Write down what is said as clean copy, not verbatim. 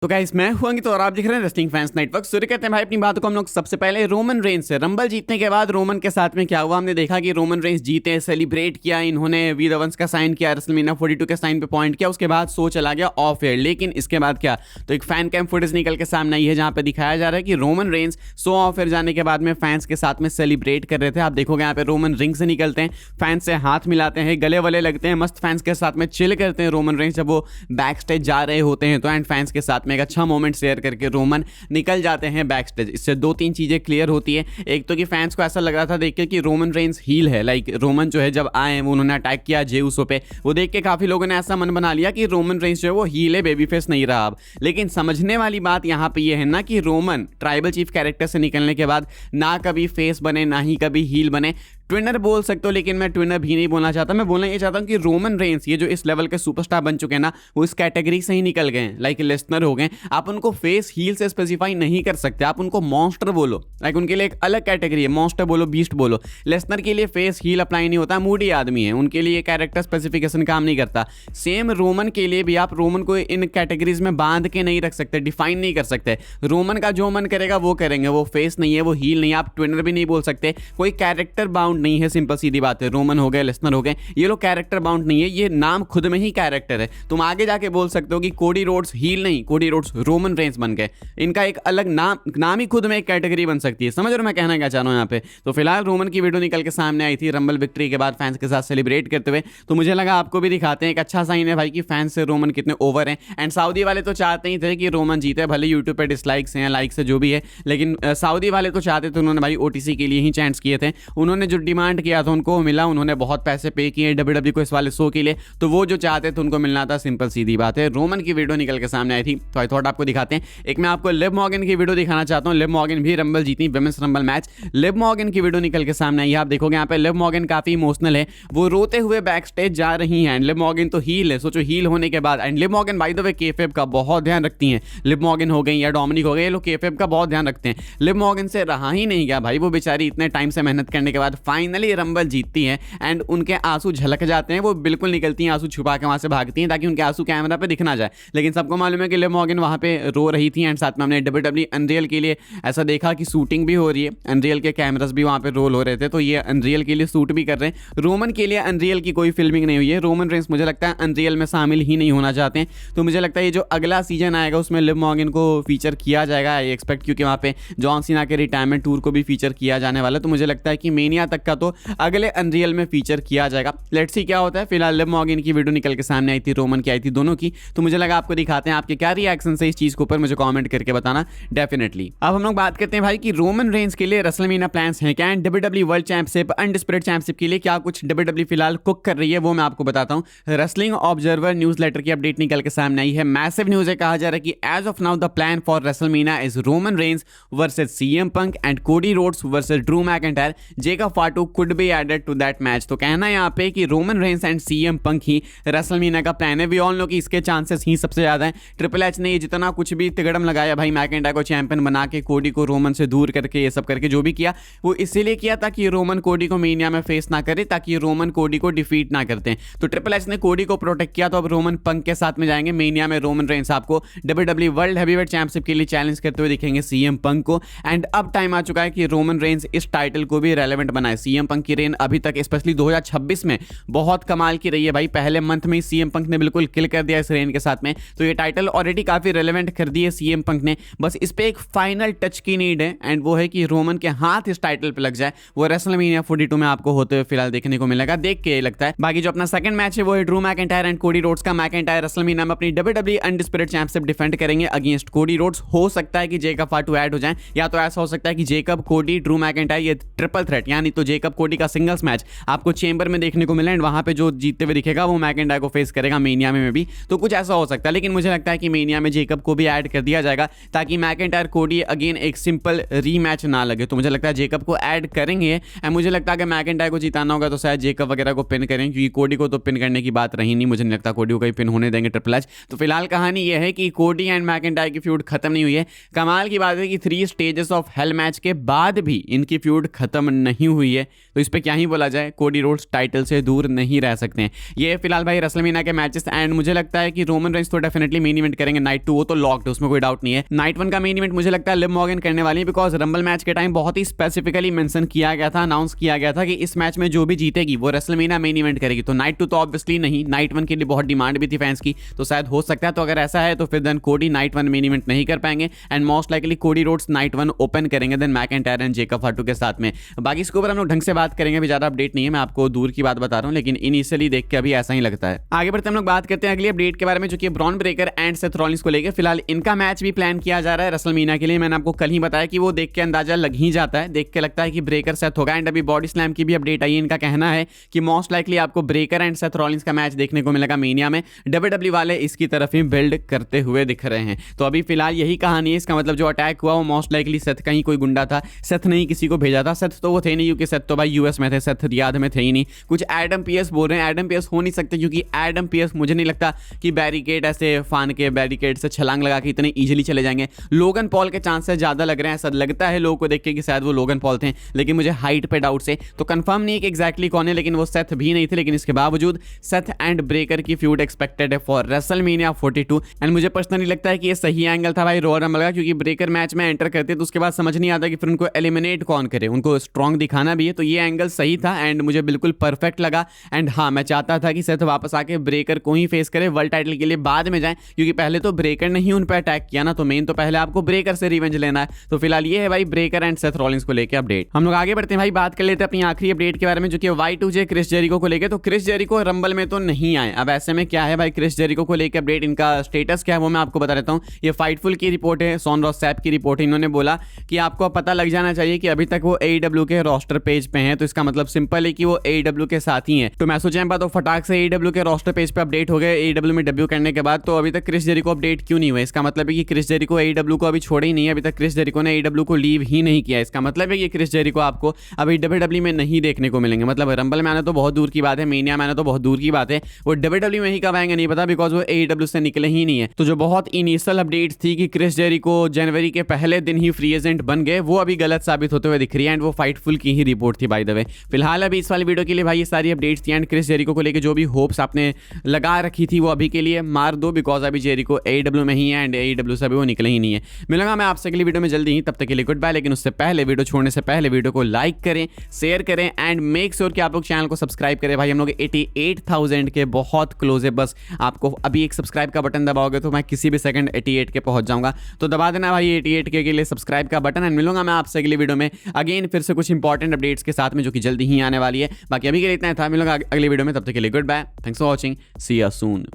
तो गाइस मैं हूं अंकित और आप देख रहे हैं रेसलिंग फैंस नेटवर्क। शुरू करते हैं भाई अपनी बातों को हम लोग सबसे पहले रोमन रेंज से। रंबल जीतने के बाद रोमन के साथ में क्या हुआ हमने देखा कि रोमन रेंज जीते, सेलिब्रेट किया, इन्होंने वी द वंस का साइन किया, रेसलमेनिया 42 के साइन पे पॉइंट किया, उसके बाद शो चला गया ऑफ एयर। लेकिन इसके बाद क्या, तो एक फैन कैम फुटेज निकल के सामने आई है जहां पे दिखाया जा रहा है कि Roman Reigns show off air जाने के बाद में फैंस के साथ में सेलिब्रेट कर रहे थे। आप देखोगे यहाँ पे रोमन रिंग से निकलते हैं, फैंस से हाथ मिलाते हैं, गले वले लगते हैं, मस्त फैंस के साथ में चिल करते हैं रोमन रेंज जब वो बैक स्टेज जा रहे होते हैं तो, एंड फैंस के साथ में एक अच्छा मोमेंट शेयर करके रोमन निकल जाते हैं बैक स्टेज। इससे दो तीन चीजें क्लियर होती है। एक तो कि फैंस को ऐसा लग रहा था देख के कि रोमन रेंज हील है, लाइक रोमन जो है जब आए वो उन्होंने अटैक किया जे उसो पे, वो देख के काफी लोगों ने ऐसा मन बना लिया कि रोमन रेंज जो है वो हील है, बेबी फेस नहीं रहा अब। लेकिन समझने वाली बात यहाँ पे ये है ना कि रोमन ट्राइबल चीफ कैरेक्टर से निकलने के बाद ना कभी फेस बने ना ही कभी हील बने। ट्विनर बोल सकते हो लेकिन मैं ट्विनर भी नहीं बोलना चाहता। मैं बोलना ये चाहता हूँ कि रोमन रेंस ये जो इस लेवल के सुपरस्टार बन चुके हैं ना, वो इस कैटेगरी से ही निकल गए हैं। लाइक लेसनर हो गए, आप उनको फेस हील से स्पेसिफाई नहीं कर सकते, आप उनको मॉन्स्टर बोलो। लाइक उनके लिए एक अलग कैटेगरी है, मॉन्स्टर बोलो, बीस्ट बोलो। लेसनर के लिए फेस हील अप्लाई नहीं होता, मूडी आदमी है, उनके लिए कैरेक्टर स्पेसिफिकेशन काम नहीं करता। सेम रोमन के लिए भी आप रोमन को इन कैटेगरीज में बांध के नहीं रख सकते, डिफाइन नहीं कर सकते। रोमन का जो मन करेगा वो करेंगे, वो फेस नहीं है, वो हील नहीं है, आप ट्विनर भी नहीं बोल सकते, कोई कैरेक्टर बाउंड नहीं है। सिंपल सीधी बात है, रोमन हो गए, लेसनर हो गए, ये लोग कैरेक्टर बाउंड नहीं है, ये नाम खुद में ही कैरेक्टर है। तुम आगे जाके बोल सकते हो कि कोडी रोड्स हील नहीं, कोडी रोड्स रोमन रेंस बन गए, इनका एक अलग नाम ही खुद में एक कैटेगरी बन सकती है। समझ रहे हो मैं कहना क्या चाह रहा हूं यहाँ पे। तो फिलहाल रोमन की वीडियो निकल के सामने आई थी रंबल विक्ट्री के बाद फैंस के साथ सेलिब्रेट करते हुए, तो मुझे लगा आपको भी दिखाते हैं। एक अच्छा साइन है भाई कि फैंस से रोमन कितने ओवर हैं। एंड सऊदी वाले तो चाहते ही थे कि रोमन जीते, भले यूट्यूब पे डिसलाइक्स हैं, लाइक्स है, जो भी है, लेकिन सऊदी वाले तो चाहते थे। उन्होंने भाई ओटीसी के लिए ही चैंट्स किए थे, उन्होंने जो डिमांड किया था उनको मिला, उन्होंने बहुत पैसे पे किए डब्ल्यूडब्ल्यू को इस वाले शो के लिए, तो वो जो चाहते थे उनको मिलना था। सिंपल सीधी बात है। रोमन की वीडियो निकल के सामने आई थी तो आई थॉट आपको दिखाते हैं। एक मैं आपको लिव मॉर्गन की वीडियो दिखाना चाहता हूं। लिव मॉर्गन भी रंबल जीती, women's rumble match. Liv Morgan की वीडियो निकल के सामने आई है, आप देखोगे यहाँ पे लिव मॉर्गन काफी इमोशनल है, वो रोते हुए बैक स्टेज जा रही हैं। लिव मॉर्गन तो हील है, सोचो हील होने के बाद। And Liv Morgan by the way केएफएफ का बहुत ध्यान रखती हैं। लिव मॉर्गन हो गई या डोमिनिक हो गए, ये लोग केएफएफ का बहुत ध्यान रखते हैं। लिव मॉर्गन से रहा ही नहीं गया भाई, वो बेचारी इतने टाइम से मेहनत करने के बाद फाइनली रंबल जीतती है एंड उनके आंसू झलक जाते हैं, वो बिल्कुल निकलती हैं, आंसू छुपा के वहां से भागती हैं ताकि उनके आंसू कैमरा पे दिख ना जाए। लेकिन सबको मालूम है कि लिव मॉर्गन वहां पे रो रही थी। एंड साथ में हमने डब्ल्यूडब्ल्यू अनरियल के लिए ऐसा देखा कि शूटिंग भी हो रही है, अनरियल के कैमरास भी वहां पे रोल हो रहे थे, तो ये अनरियल के लिए शूट भी कर रहे हैं। रोमन के लिए अनरियल की कोई फिल्मिंग नहीं हुई है। रोमन रेंस मुझे लगता है अनरियल में शामिल ही नहीं होना चाहते हैं, तो मुझे लगता है ये जो अगला सीजन आएगा उसमें लिव मॉर्गन को फीचर किया जाएगा, आई एक्सपेक्ट, क्योंकि वहां पे जॉन सीना के रिटायरमेंट टूर को भी फीचर किया जाने वाला है। तो मुझे लगता है कि मेनिया तक का तो अगले अनरियल में फीचर किया जाएगा। लेट्स सी क्या होता है। फिलहाल लिव मॉर्गन की वीडियो निकल के सामने आई थी, रोमन की आई थी, दोनों की, तो मुझे लगा आपको दिखाते हैं। आपके क्या रिएक्शन है इस चीज के ऊपर मुझे कमेंट करके बताना डेफिनेटली। अब हम लोग बात करते हैं भाई कि रोमन रेंस के लिए रेसलमेनिया प्लान्स हैं क्या, and W W world championship, undisputed championship के लिए क्या कुछ डब्ल्यूडब्ल्यू फिलहाल कुक कर रही है वो मैं आपको बताता हूं। रेसलिंग ऑब्जर्वर न्यूज़लेटर की अपडेट निकल के सामने आई है, मैसिव न्यूज़ है। कहा जा रहा है कि as of now the plan for WrestleMania is Roman Reigns versus CM Punk and Cody Rhodes versus Drew McIntyre. Jacob Fatu could be added to that match. तो कहना है यहाँ पे कि Roman Reigns and CM Punk ही WrestleMania का plan है। We all know कि इसके चांसेस ही सबसे ज्यादा हैं। ट्रिपल एच ने जितना कुछ भी तिगड़म लगाया भाई, मैकिंटायर को चैंपियन बना के, कोडी को रोमन से दूर करके, ये सब करके जो भी किया वो इसीलिए किया ताकि रोमन कोडी को मेनिया में फेस ना करे, ताकि रोमन कोडी को डिफीट ना करते हैं। तो ट्रिपल एच ने कोडी को प्रोटेक्ट किया, तो अब रोमन पंक के साथ में जाएंगे मेनिया में। रोमन रेंस आपको डब्ल्यूडब्ल्यू वर्ल्ड हेवीवेट चैंपियनशिप के लिए चैलेंज करते हुए दिखेंगे सीएम पंक को। एंड अब टाइम आ चुका है कि रोमन रेंस इस टाइटल को भी रेलेवेंट बनाए। सीएम पंक की रेन अभी तक स्पेशली 2026 में बहुत कमाल की रही है भाई, पहले मंथ में सीएम पंक ने बिल्कुल किल कर दिया इस रेन के साथ में, तो ये टाइटल ऑलरेडी काफी रेलेवेंट कर दी है सीएम पंक ने। बस इस पे एक फाइनल टच की नीड है, एंड वो है कि रोमन के हाथ इस टाइटल पे लग जाए। वो रेसलमेनिया 42 में आपको होते हुए फिलहाल देखने को मिलेगा, देख के लगता है। बाकी जो अपना सेकंड मैच है वो है Drew McIntyre and Cody roads का। मैकिंटायर रेसलमेनिया में अपनी डब्ल्यूडब्ल्यू अनडिस्प्यूटेड चैंपियनशिप डिफेंड करेंगे अगेंस्ट कोडी रोड्स। हो सकता है कि जेकब फाटू ऐड हो जाए, या तो ऐसा हो सकता है कि जेकब कोडी ड्रू मैकिंटायर ये ट्रिपल थ्रेट, यानी तो जेकब कोडी का सिंगल्स मैच आपको चेंबर में देखने को मिले, एंड वहां पे जो जीतते हुए दिखेगा वो मैकिंटायर को फेस करेगा मेनिया में भी। तो कुछ ऐसा हो सकता है, लेकिन मुझे लगता है कि मेनिया में जेकब को भी ऐड कर दिया जाएगा ताकि मैकिंटायर कोडी अगेन एक सिंपल रीमैच ना लगे। तो मुझे लगता है जेकब को ऐड करेंगे, एंड मुझे लगता है कि मैकिंटायर को जिताना होगा तो शायद जेकब वगैरह को पिन करें, क्योंकि कोडी को तो पिन करने की बात रही नहीं। मुझे नहीं लगता कोडी को कहीं पिन होने देंगे ट्रिपल एच। तो फिलहाल कहानी यह है कि कोडी एंड मैकिंटायर की फ्यूड खत्म नहीं हुई है। कमाल की बात है कि 3 स्टेजेस ऑफ हेल मैच के बाद भी इनकी फ्यूड खत्म नहीं हुई है। है, तो इस पर क्या ही बोला जाए, कोडी रोड्स टाइटल से दूर नहीं रह सकते हैं। ये फिलहाल भाई रेसलमेनिया के मैचेस, एंड मुझे लगता है कि रोमन रेंस तो डेफिनेटली मेन इवेंट करेंगे। नाइट 2 वो तो लॉक्ड, उसमें कोई डाउट नहीं है। नाइट 1 का मेन इवेंट मुझे लगता है लिव मॉर्गन करने वाली है, बिकॉज रंबल मैच के टाइम बहुत ही स्पेसिफिकली मेंशन किया गया था, अनाउंस किया गया था कि इस मैच में जो भी जीतेगी वो रेसलमेनिया मेन इवेंट करेगी। तो नाइट 2 तो ऑब्वियसली नहीं, नाइट 1 के लिए बहुत डिमांड भी थी फैंस की, तो शायद हो सकता है। तो अगर ऐसा है तो फिर देन कोडी नाइट 1 मेन इवेंट नहीं कर पाएंगे, and most likely Cody Rhodes night 1 open करेंगे then McIntyre and Jacob Fatu के साथ में। बाकी इसके ऊपर हम लोग ढंग से बात करेंगे, अभी ज्यादा अपडेट नहीं है, मैं आपको दूर की बात बता रहा हूं, लेकिन इनिशियली देख के अभी ऐसा ही लगता है। आगे बढ़ते हम लोग बात करते हैं अगली अपडेट के बारे में, जो कि Bron Breakker and Seth Rollins को लेकर। फिलहाल इनका मैच भी प्लान किया जा रहा है रेसलमेनिया के लिए। मैंने आपको कल ही बताया कि वो देख के अंदाजा लग ही जाता है, देख के लगता है कि ब्रेकर सेथ होगा। एंड अभी बॉडी स्लैम की भी अपडेट आई है, इनका कहना है कि मोस्ट लाइकली आपको ब्रेकर एंड सेथ रॉलिंस का मैच देखने को मिलेगा मेनिया में। WWE वाले इसकी तरफ ही बिल्ड करते हुए दिख रहे हैं। तो अभी फिलहाल यही कहानी है। इसका मतलब जो अटैक हुआ वो मोस्ट लाइकली सेथ का ही कोई गुंडा था, सेथ ने ही किसी को भेजा था। सेथ तो वो थे नहीं, क्योंकि सेथ तो भाई यूएस में थे, सेथ रियाद में थे ही नहीं। कुछ एडम पीएस बोल रहे हैं, एडम पीएस हो नहीं सकते, क्योंकि एडम पीएस मुझे नहीं लगता कि बैरिकेड ऐसे फान के बैरिकेड से छलांग लगा के इतने इजीली चले जाएंगे। लोगन पॉल के चांसेस ज्यादा लग रहे हैं, ऐसा लगता है लोगों को देख के कि शायद वो लोगन पॉल थे, लेकिन मुझे हाइट पे डाउट से, तो कंफर्म नहीं है कि एग्जैक्टली कौन है, लेकिन वो सेथ भी नहीं थे। लेकिन इसके बावजूद सेथ एंड ब्रेकर की फ्यूड एक्सपेक्टेड है फॉर रेसलमेनिया 42। एंड मुझे पर्सनली लगता है कि ये सही एंगल था भाई रॉयल रंबल का, क्योंकि ब्रेकर मैच में एंटर करते तो उसके बाद समझ नहीं आता कि फिर उनको एलिमिनेट कौन करे, उनको स्ट्रॉन्ग दिखाना भी है। तो ये एंगल सही था एंड मुझे बिल्कुल परफेक्ट लगा। एंड हाँ, मैं चाहता था कि सेथ वापस आके ब्रेकर को ही फेस करे, वर्ल्ड टाइटल के लिए बाद में जाए, क्योंकि पहले तो ब्रेकर ने ही उन पर अटैक किया ना, तो मेन तो पहले आपको ब्रेकर से रिवेंज लेना है। तो फिलहाल ये है भाई ब्रेकर एंड सेथ रॉलिंस को लेकर अपडेट। हम लोग आगे बढ़ते हैं भाई, बात कर लेते हैं अपनी आखिरी अपडेट के बारे में, जो कि Y2J क्रिस जेरिको को लेकर। तो क्रिस जेरिको रंबल में तो नहीं आए, अब ऐसे में क्या है भाई क्रिस जेरिको को लेकर अपडेट, इनका स्टेटस क्या है वो मैं आपको बता देता हूँ। ये फाइटफुल की रिपोर्ट है, सॉन रॉस सैप की रिपोर्ट है। इन्होंने बोला कि आपको पता लग जाना चाहिए कि अभी तक वो AEW के रोस्टर पेज पे हैं, तो इसका मतलब सिंपल है कि वो AEW के साथ ही हैं। तो मैं सोचा तो फटाक से AEW के रोस्टर पेज पे अपडेट हो गए AEW में डेब्यू करने के बाद। तो अभी तक क्रिस जेरिको अपडेट क्यों नहीं हुआ? इसका मतलब है कि क्रिस जेरिको AEW को अभी छोड़े ही नहीं है, अभी तक क्रिस जेरिको ने AEW को लीव ही नहीं किया। इसका मतलब है कि क्रिस जेरिको आपको अभी WWE में नहीं देखने को मिलेंगे। मतलब रंबल में आना तो बहुत दूर की बात है, मेनिया में आना तो बहुत दूर की बात है, वो WWE में ही कब आएंगे नहीं पता, बिकॉज वो AEW से निकले ही नहीं है। तो जो बहुत इनिशियल अपडेट थी कि क्रिस जेरिको जनवरी के पहले दिन ही फ्री एजेंट बन गए, वो अभी गलत साबित होते हुए दिख रही है। एंड वो फाइटफुल की ही रिपोर्ट थी बाय द वे। फिलहाल अभी इस वाली वीडियो के लिए भाई ये सारी अपडेट्स थी, एंड क्रिस जेरिको को लेकर जो भी होप्स आपने लगा रखी थी वो अभी के लिए मार दो, बिकॉज अभी जेरिको AEW में ही है एंड AEW से अभी वो निकले ही नहीं है। मिलूंगा मैं आपसे अगली वीडियो में जल्दी ही, तब तक के लिए गुड बाय। लेकिन उससे पहले, वीडियो छोड़ने से पहले वीडियो को लाइक करें, शेयर करें एंड मेक श्योर कि आप लोग चैनल को सब्सक्राइब करें। भाई हम लोग 88,000 के बहुत क्लोज है, बस आपको अभी एक सब्सक्राइब का बटन दबाओगे तो मैं किसी भी सेकंड 88 के पहुंच जाऊंगा। तो दबा देना भाई 88 के लिए सब्सक्राइब का बटन, एंड मिलूंगा मैं आपसे अगली वीडियो में अगेन फिर से कुछ इंपॉर्टेंट अपडेट्स के साथ में, जो कि जल्दी ही आने वाली है। बाकी अभी के लिए इतना था, मिलूंगा अगली वीडियो में, तब तक के लिए good bye, thanks for watching, see you soon.